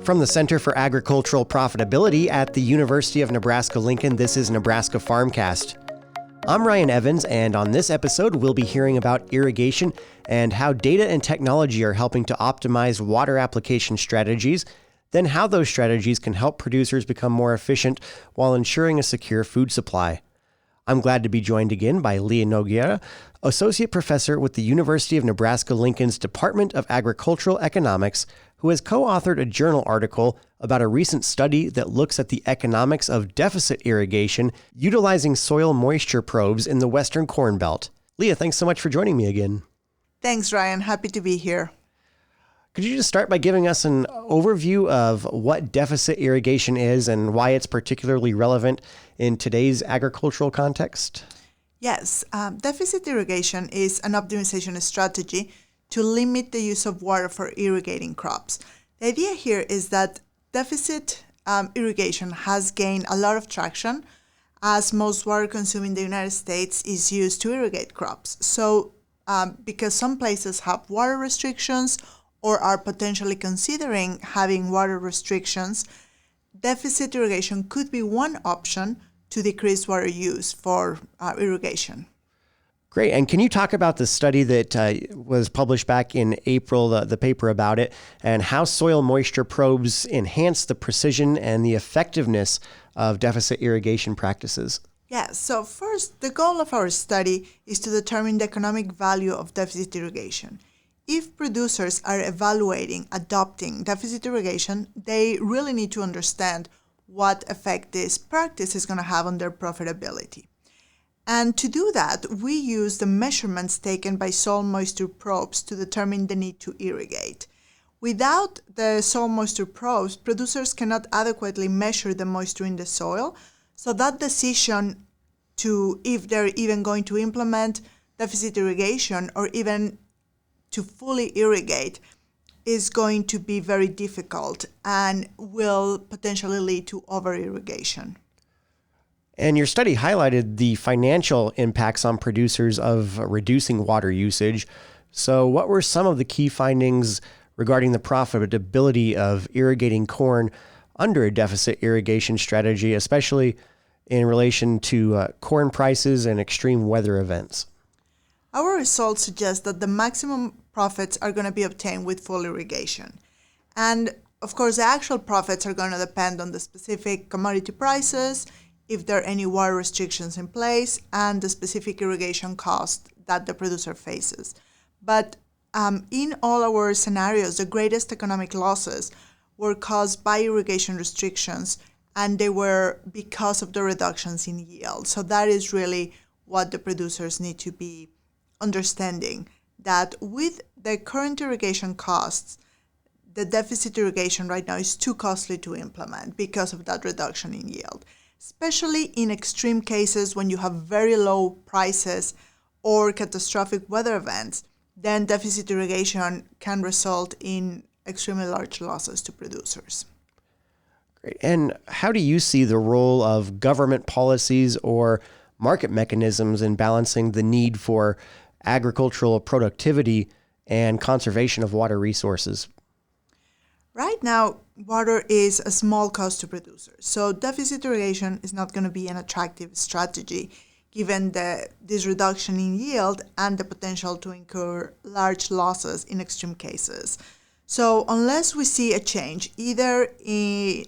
From the Center for Agricultural Profitability at the University of Nebraska-Lincoln, this is Nebraska Farmcast. I'm Ryan Evans, and on this episode, we'll be hearing about irrigation and how data and technology are helping to optimize water application strategies, then how those strategies can help producers become more efficient while ensuring a secure food supply. I'm glad to be joined again by Lia Nogueira, Associate Professor with the University of Nebraska-Lincoln's Department of Agricultural Economics, who has co-authored a journal article about a recent study that looks at the economics of deficit irrigation utilizing soil moisture probes in the Western Corn Belt. Lia, thanks so much for joining me again. Thanks, Ryan. Happy to be here. Could you just start by giving us an overview of what deficit irrigation is and why it's particularly relevant in today's agricultural context? Yes, deficit irrigation is an optimization strategy to limit the use of water for irrigating crops. The idea here is that deficit irrigation has gained a lot of traction as most water consumed in the United States is used to irrigate crops. So because some places have water restrictions or are potentially considering having water restrictions, deficit irrigation could be one option to decrease water use for irrigation. Great. And can you talk about the study that was published back in April, the paper about it, and how soil moisture probes enhance the precision and the effectiveness of deficit irrigation practices? Yes. So first, the goal of our study is to determine the economic value of deficit irrigation. If producers are evaluating adopting deficit irrigation, they really need to understand what effect this practice is going to have on their profitability. And to do that, we use the measurements taken by soil moisture probes to determine the need to irrigate. Without the soil moisture probes, producers cannot adequately measure the moisture in the soil, so that decision to if they're even going to implement deficit irrigation or even to fully irrigate is going to be very difficult and will potentially lead to over-irrigation. And your study highlighted the financial impacts on producers of reducing water usage. So what were some of the key findings regarding the profitability of irrigating corn under a deficit irrigation strategy, especially in relation to corn prices and extreme weather events? Our results suggest that the maximum profits are going to be obtained with full irrigation. And of course, the actual profits are going to depend on the specific commodity prices, if there are any water restrictions in place, and the specific irrigation cost that the producer faces. But in all our scenarios, the greatest economic losses were caused by irrigation restrictions, and they were because of the reductions in yield. So that is really what the producers need to be understanding, that with the current irrigation costs, the deficit irrigation right now is too costly to implement because of that reduction in yield. Especially in extreme cases when you have very low prices or catastrophic weather events, then deficit irrigation can result in extremely large losses to producers. Great. And how do you see the role of government policies or market mechanisms in balancing the need for agricultural productivity and conservation of water resources? Right now, water is a small cost to producers, so deficit irrigation is not going to be an attractive strategy given this reduction in yield and the potential to incur large losses in extreme cases. So unless we see a change, either a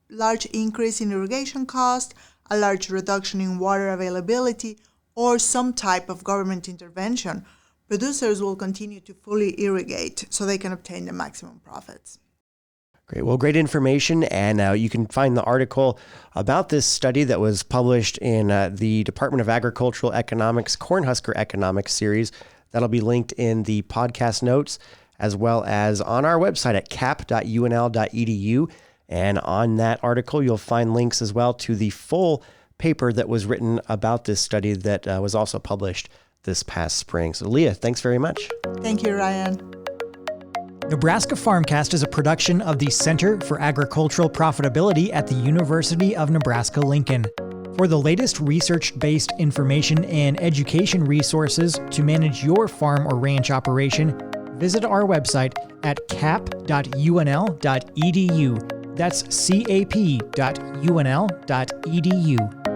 large increase in irrigation cost, a large reduction in water availability, or some type of government intervention, producers will continue to fully irrigate so they can obtain the maximum profits. Great. Well, great information. And you can find the article about this study that was published in the Department of Agricultural Economics Cornhusker Economics series. That'll be linked in the podcast notes, as well as on our website at cap.unl.edu. And on that article, you'll find links as well to the full paper that was written about this study that was also published this past spring. So Lia, thanks very much. Thank you, Ryan. Nebraska Farmcast is a production of the Center for Agricultural Profitability at the University of Nebraska-Lincoln. For the latest research-based information and education resources to manage your farm or ranch operation, visit our website at cap.unl.edu. That's cap.unl.edu.